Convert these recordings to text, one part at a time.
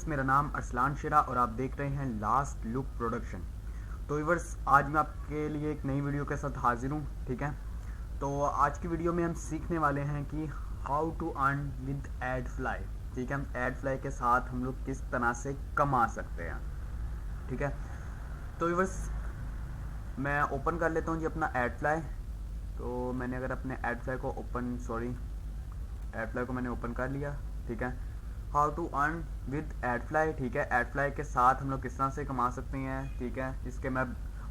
मेरा नाम अरसलान शिरा और आप देख रहे हैं लास्ट लुक प्रोडक्शन। तो व्यूअर्स, आज मैं आपके लिए एक नई वीडियो के साथ हाजिर हूँ। ठीक है, तो आज की वीडियो में हम सीखने वाले हैं कि how to earn with AdFly. ठीक है, एड फ्लाई के साथ हम लोग किस तरह से कमा सकते हैं। ठीक है, तो व्यूअर्स मैं ओपन कर लेता हूँ जी अपना एड फ्लाई। तो मैंने अगर अपने एड फ्लाई को एड फ्लाई को मैंने ओपन कर लिया। ठीक है, how to earn with AdFly. ठीक है, एड फ्लाई के साथ हम लोग किस तरह से कमा सकते हैं। ठीक है, इसके मैं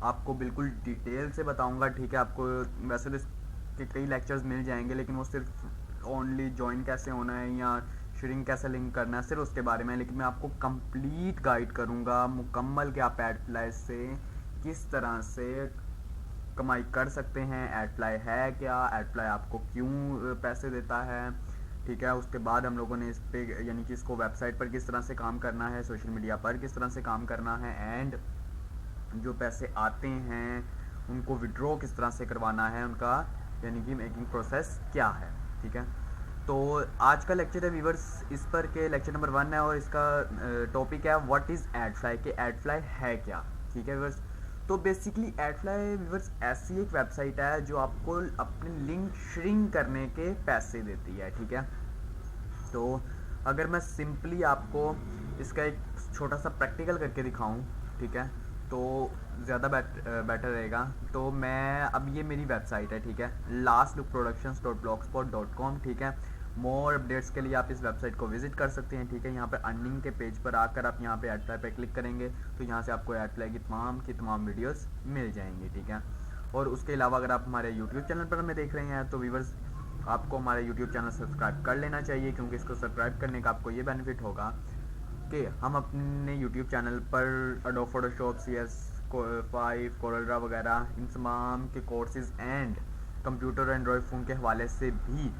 आपको बिल्कुल डिटेल से बताऊंगा। ठीक है, आपको वैसे तो इसके कई लेक्चर्स मिल जाएंगे, लेकिन वो सिर्फ ओनली ज्वाइन कैसे होना है या शेयरिंग कैसे लिंक करना है सिर्फ उसके बारे में, लेकिन मैं आपको कंप्लीट गाइड करूंगा मुकम्मल कि आप एड फ्लाई से किस तरह से कमाई कर सकते हैं। एड फ्लाई है क्या, एड फ्लाई आपको क्यों पैसे देता है। ठीक है, उसके बाद हम लोगों ने इस पे यानी कि इसको वेबसाइट पर किस तरह से काम करना है, सोशल मीडिया पर किस तरह से काम करना है, एंड जो पैसे आते हैं उनको विड्रॉ किस तरह से करवाना है, उनका यानी कि मेकिंग प्रोसेस क्या है। ठीक है, तो आज का लेक्चर है व्यूअर्स इस पर के लेक्चर नंबर 1 है और इसका टॉपिक है व्हाट इज़ एड फ्लाई, कि एड फ्लाई है क्या। ठीक है व्यूअर्स, तो बेसिकली एड फ्लाई व्यूअर्स ऐसी एक वेबसाइट है जो आपको अपने लिंक श्रिंक करने के पैसे देती है। ठीक है, तो अगर मैं सिंपली आपको इसका एक छोटा सा प्रैक्टिकल करके दिखाऊं, ठीक है, तो ज़्यादा बेटर रहेगा। तो मैं अब ये मेरी वेबसाइट है। ठीक है, lastlookproductions.blogspot.com। ठीक है, मोर अपडेट्स के लिए आप इस वेबसाइट को विजिट कर सकते हैं। ठीक है, यहाँ पे अर्निंग के पेज पर आकर आप यहाँ पे एड फ्लाई पे क्लिक करेंगे तो यहाँ से आपको एड फ्लाई की तमाम वीडियोस मिल जाएंगी। ठीक है, और उसके अलावा अगर आप हमारे यूट्यूब चैनल पर हमें देख रहे हैं तो व्यूअर्स आपको हमारा यूट्यूब चैनल सब्सक्राइब कर लेना चाहिए, क्योंकि इसको सब्सक्राइब करने का आपको ये बेनिफिट होगा कि हम अपने यूट्यूब चैनल पर एडोब फोटोशॉप CS5 कोरलड्रा वगैरह इन तमाम के courses and computer Android phone के हवाले से भी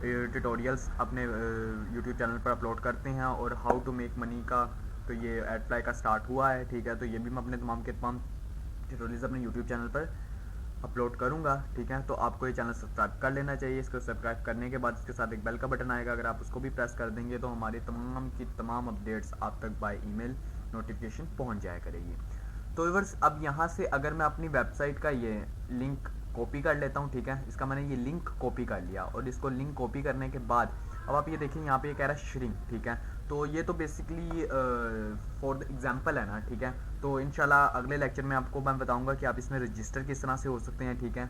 ट्यूटोरियल्स अपने यूट्यूब चैनल पर अपलोड करते हैं। और हाउ टू मेक मनी का तो ये एड फ्लाई का स्टार्ट हुआ है। ठीक है, तो ये भी मैं अपने तमाम ट्यूटोरियल्स अपने यूट्यूब चैनल पर अपलोड करूंगा। ठीक है, तो आपको ये चैनल सब्सक्राइब कर लेना चाहिए। इसको सब्सक्राइब करने के बाद इसके साथ एक बेल का बटन आएगा, अगर आप उसको भी प्रेस कर देंगे तो हमारी तमाम अपडेट्स आप तक बाय ईमेल नोटिफिकेशन पहुंच जाया करेगी। तो व्यूअर्स, अब यहाँ से अगर मैं अपनी वेबसाइट का ये लिंक कॉपी कर लेता हूँ। ठीक है, इसका मैंने ये लिंक कॉपी कर लिया और इसको लिंक कॉपी करने के बाद अब आप ये देखिए यहाँ पे ये कह रहा है श्रिंक। ठीक है, तो ये तो बेसिकली फॉर द एग्जांपल है ना। ठीक है, तो इंशाल्लाह अगले लेक्चर में आपको मैं बताऊंगा कि आप इसमें रजिस्टर किस तरह से हो सकते हैं। ठीक है,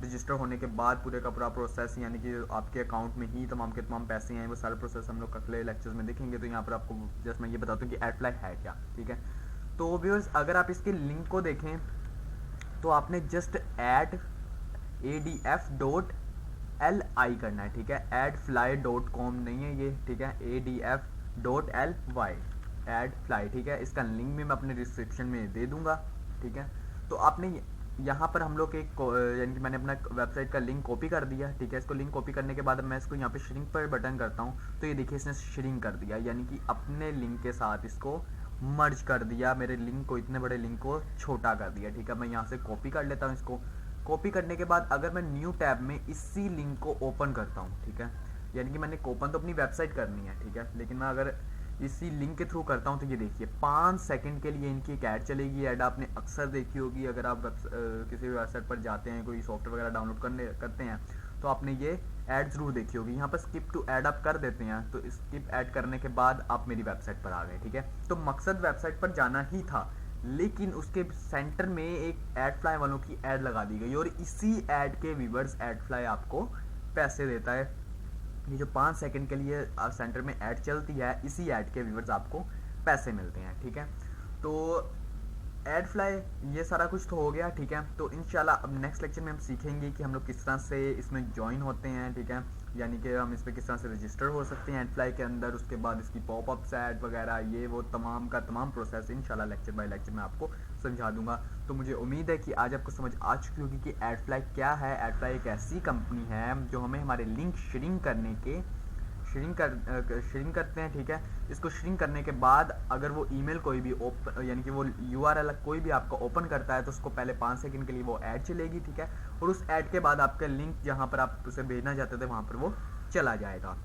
रजिस्टर होने के बाद पूरे का पूरा प्रोसेस यानी कि आपके अकाउंट में ही तमाम के तमाम पैसे हैं, वो सारा प्रोसेस हम लोग अगले लेक्चर्स में देखेंगे। तो यहाँ पर आपको जस्ट मैं ये बताता हूँ कि एड फ्लाई है क्या। ठीक है, तो व्यूअर्स अगर आप इसके लिंक को देखें तो आपने जस्ट adf.li करना है। ठीक है, adfly.com नहीं है ये। ठीक है, adf.ly एड फ्लाई। ठीक है, इसका लिंक भी मैं अपने डिस्क्रिप्शन में दे दूंगा। ठीक है, तो आपने यहाँ पर हम लोग एक यानी कि मैंने अपना वेबसाइट का लिंक कॉपी कर दिया। ठीक है, इसको लिंक कॉपी करने के बाद मैं इसको यहाँ पे श्रिंक पर बटन करता हूँ तो ये देखिए इसने श्रिंक कर दिया, यानी कि अपने लिंक के साथ इसको मर्ज कर दिया, मेरे लिंक को, इतने बड़े लिंक को छोटा कर दिया। ठीक है, मैं यहाँ से कॉपी कर लेता हूँ। इसको कॉपी करने के बाद अगर मैं न्यू टैब में इसी लिंक को ओपन करता हूँ, ठीक है, यानी कि मैंने ओपन तो अपनी वेबसाइट करनी है। ठीक है, लेकिन मैं अगर इसी लिंक के थ्रू करता हूँ तो ये देखिए 5 सेकंड के लिए इनकी एक ऐड चलेगी। ऐड आपने अक्सर देखी होगी, अगर आप किसी भी वेबसाइट पर जाते हैं, कोई सॉफ्टवेयर वगैरह डाउनलोड करते हैं तो आपने ये ऐड जरूर देखी होगी। यहाँ पर स्किप टू ऐड आप कर देते हैं, तो स्किप ऐड करने के बाद आप मेरी वेबसाइट पर आ गए। ठीक है, तो मकसद वेबसाइट पर जाना ही था, लेकिन उसके सेंटर में एक एड फ्लाई वालों की ऐड लगा दी गई और इसी ऐड के व्यूअर्स एड फ्लाई आपको पैसे देता है। ये जो 5 सेकंड के लिए सेंटर में ऐड चलती है, इसी ऐड के व्यूअर्स आपको पैसे मिलते हैं। ठीक है, तो एड फ्लाई ये सारा कुछ तो हो गया। ठीक है, तो इंशाल्लाह अब नेक्स्ट लेक्चर में हम सीखेंगे कि हम लोग किस तरह से इसमें ज्वाइन होते हैं। ठीक है, यानी कि हम इस पर किस तरह से रजिस्टर हो सकते हैं एड फ्लाई के अंदर, उसके बाद इसकी पॉपअप्स ऐड वगैरह ये वो तमाम का तमाम प्रोसेस इंशाल्लाह लेक्चर बाय लेक्चर में आपको समझा दूंगा। तो मुझे उम्मीद है कि आज आपको समझ आ चुकी होगी कि एड फ्लाई क्या है। एड फ्लाई एक ऐसी कंपनी है जो हमें हमारे लिंक श्रिंक करते हैं। ठीक है, इसको श्रिंक करने के बाद अगर वो ईमेल कोई भी यानी कि वो URL कोई भी आपका ओपन करता है तो उसको पहले 5 सेकंड के लिए वो ऐड चलेगी। ठीक है, और उस ऐड के बाद आपका लिंक जहां पर आप उसे भेजना चाहते थे वहां पर वो चला जाएगा।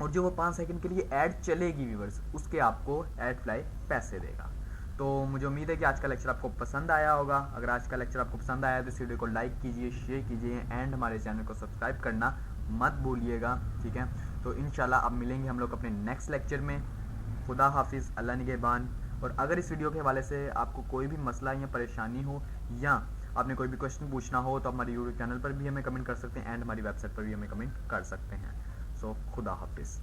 और जो वो 5 सेकंड के लिए ऐड चलेगी व्यूवर्स, उसके आपको एडफ्लाई पैसे देगा। तो मुझे उम्मीद है कि आज का लेक्चर आपको पसंद आया होगा। अगर आज का लेक्चर आपको पसंद आया तो इस वीडियो को लाइक कीजिए, शेयर कीजिए एंड हमारे चैनल को सब्सक्राइब करना मत भूलिएगा, ठीक है। तो इंशाल्लाह अब मिलेंगे हम लोग अपने नेक्स्ट लेक्चर में। खुदा हाफिज़, अल्लाह निगहबान। और अगर इस वीडियो के हवाले से आपको कोई भी मसला या परेशानी हो या आपने कोई भी क्वेश्चन पूछना हो तो हमारे यूट्यूब चैनल पर भी हमें कमेंट कर सकते हैं एंड हमारी वेबसाइट पर भी हमें कमेंट कर सकते हैं। सो खुदा हाफिज़।